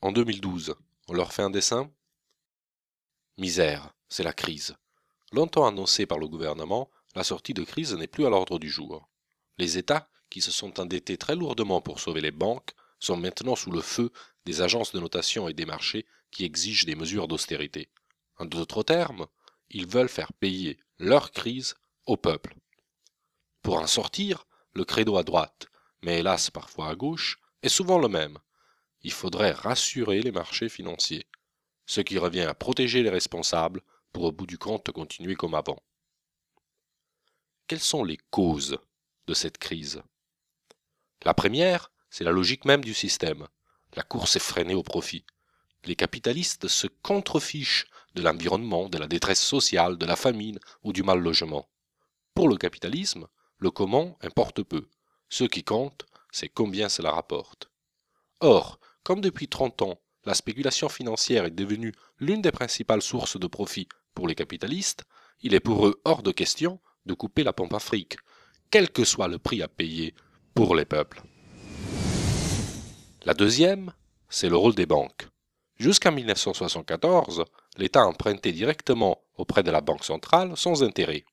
En 2012, on leur fait un dessin? Misère, c'est la crise. Longtemps annoncée par le gouvernement, la sortie de crise n'est plus à l'ordre du jour. Les États, qui se sont endettés très lourdement pour sauver les banques, sont maintenant sous le feu des agences de notation et des marchés qui exigent des mesures d'austérité. En d'autres termes, ils veulent faire payer leur crise au peuple. Pour en sortir, le credo à droite, mais hélas parfois à gauche, est souvent le même. Il faudrait rassurer les marchés financiers, ce qui revient à protéger les responsables pour au bout du compte continuer comme avant. Quelles sont les causes de cette crise? La première, c'est la logique même du système. La course effrénée au profit. Les capitalistes se contrefichent de l'environnement, de la détresse sociale, de la famine ou du mal logement. Pour le capitalisme, le comment importe peu. Ce qui compte, c'est combien cela rapporte. Or, comme depuis 30 ans, la spéculation financière est devenue l'une des principales sources de profit pour les capitalistes, il est pour eux hors de question de couper la pompe à fric, quel que soit le prix à payer pour les peuples. La deuxième, c'est le rôle des banques. Jusqu'en 1974, l'État empruntait directement auprès de la Banque centrale sans intérêt.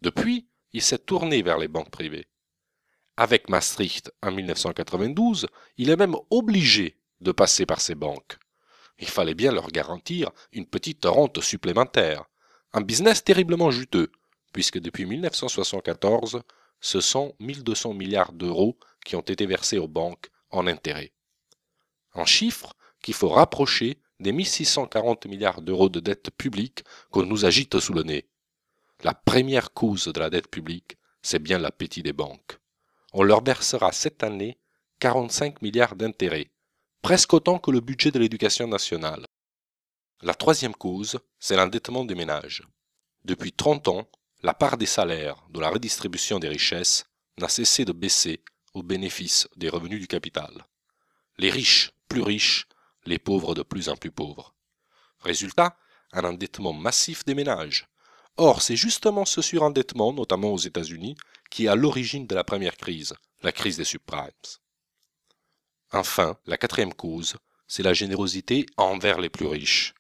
Depuis, il s'est tourné vers les banques privées. Avec Maastricht en 1992, il est même obligé de passer par ces banques. Il fallait bien leur garantir une petite rente supplémentaire, un business terriblement juteux, puisque depuis 1974, ce sont 1200 milliards d'euros qui ont été versés aux banques en intérêts. Un chiffre qu'il faut rapprocher des 1640 milliards d'euros de dette publique qu'on nous agite sous le nez. La première cause de la dette publique, c'est bien l'appétit des banques. On leur versera cette année 45 milliards d'intérêts, presque autant que le budget de l'éducation nationale. La troisième cause, c'est l'endettement des ménages. Depuis 30 ans, la part des salaires dans la redistribution des richesses n'a cessé de baisser au bénéfice des revenus du capital. Les riches plus riches, les pauvres de plus en plus pauvres. Résultat, un endettement massif des ménages. Or, c'est justement ce surendettement, notamment aux États-Unis, qui est à l'origine de la première crise, la crise des subprimes. Enfin, la quatrième cause, c'est la générosité envers les plus riches.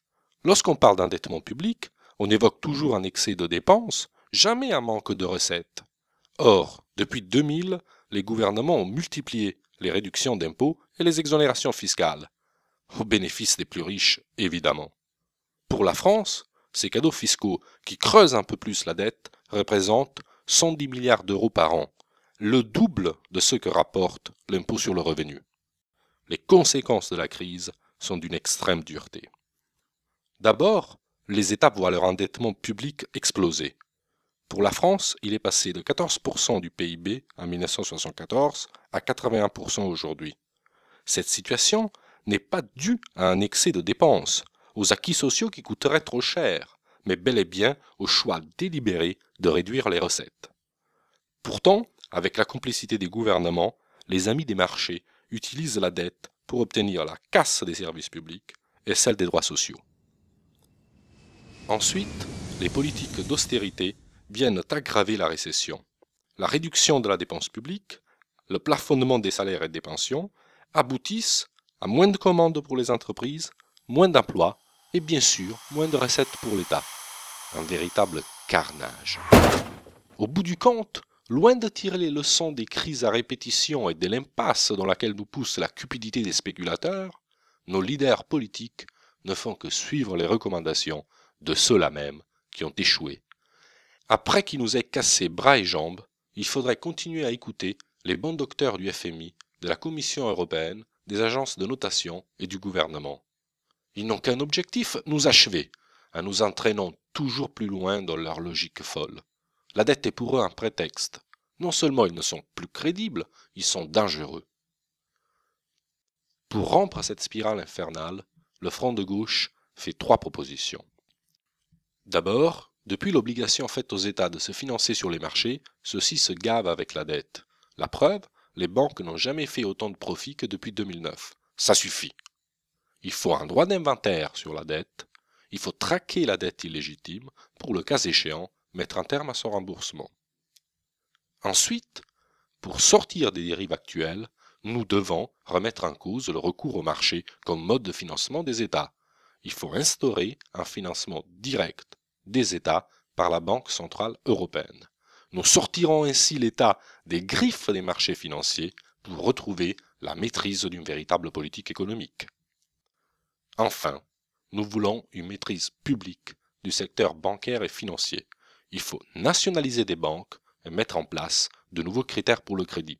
Lorsqu'on parle d'endettement public, on évoque toujours un excès de dépenses, jamais un manque de recettes. Or, depuis 2000, les gouvernements ont multiplié les réductions d'impôts et les exonérations fiscales, au bénéfice des plus riches, évidemment. Pour la France, ces cadeaux fiscaux qui creusent un peu plus la dette représentent 110 milliards d'euros par an, le double de ce que rapporte l'impôt sur le revenu. Les conséquences de la crise sont d'une extrême dureté. D'abord, les États voient leur endettement public exploser. Pour la France, il est passé de 14% du PIB en 1974 à 81% aujourd'hui. Cette situation n'est pas due à un excès de dépenses, aux acquis sociaux qui coûteraient trop cher, mais bel et bien au choix délibéré de réduire les recettes. Pourtant, avec la complicité des gouvernements, les amis des marchés utilisent la dette pour obtenir la casse des services publics et celle des droits sociaux. Ensuite, les politiques d'austérité viennent aggraver la récession. La réduction de la dépense publique, le plafonnement des salaires et des pensions aboutissent à moins de commandes pour les entreprises, moins d'emplois et bien sûr moins de recettes pour l'État. Un véritable carnage. Au bout du compte, loin de tirer les leçons des crises à répétition et de l'impasse dans laquelle nous pousse la cupidité des spéculateurs, nos leaders politiques ne font que suivre les recommandations de ceux-là même qui ont échoué. Après qu'ils nous aient cassé bras et jambes, il faudrait continuer à écouter les bons docteurs du FMI, de la Commission européenne, des agences de notation et du gouvernement. Ils n'ont qu'un objectif, nous achever, en nous entraînant toujours plus loin dans leur logique folle. La dette est pour eux un prétexte. Non seulement ils ne sont plus crédibles, ils sont dangereux. Pour rompre cette spirale infernale, le Front de gauche fait 3 propositions. D'abord, depuis l'obligation faite aux États de se financer sur les marchés, ceux-ci se gavent avec la dette. La preuve, les banques n'ont jamais fait autant de profits que depuis 2009. Ça suffit. Il faut un droit d'inventaire sur la dette, il faut traquer la dette illégitime pour, le cas échéant, mettre un terme à son remboursement. Ensuite, pour sortir des dérives actuelles, nous devons remettre en cause le recours au marché comme mode de financement des États. Il faut instaurer un financement direct des États par la Banque centrale européenne. Nous sortirons ainsi l'État des griffes des marchés financiers pour retrouver la maîtrise d'une véritable politique économique. Enfin, nous voulons une maîtrise publique du secteur bancaire et financier. Il faut nationaliser des banques et mettre en place de nouveaux critères pour le crédit.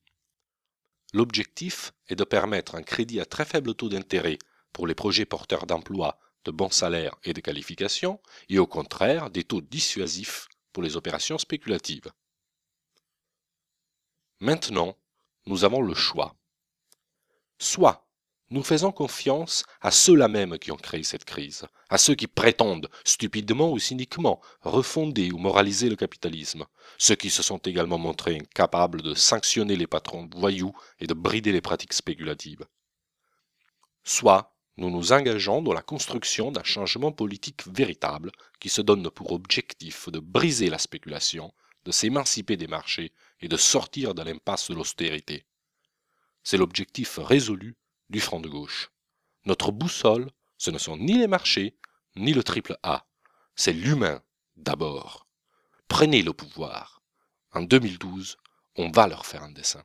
L'objectif est de permettre un crédit à très faible taux d'intérêt pour les projets porteurs d'emploi, de bons salaires et de qualifications, et au contraire des taux dissuasifs pour les opérations spéculatives. Maintenant, nous avons le choix. Soit nous faisons confiance à ceux-là même qui ont créé cette crise, à ceux qui prétendent, stupidement ou cyniquement, refonder ou moraliser le capitalisme, ceux qui se sont également montrés incapables de sanctionner les patrons voyous et de brider les pratiques spéculatives. Soit nous nous engageons dans la construction d'un changement politique véritable qui se donne pour objectif de briser la spéculation, de s'émanciper des marchés et de sortir de l'impasse de l'austérité. C'est l'objectif résolu du front de gauche. Notre boussole, ce ne sont ni les marchés, ni le triple A. C'est l'humain, d'abord. Prenez le pouvoir. En 2012, on va leur faire un dessin.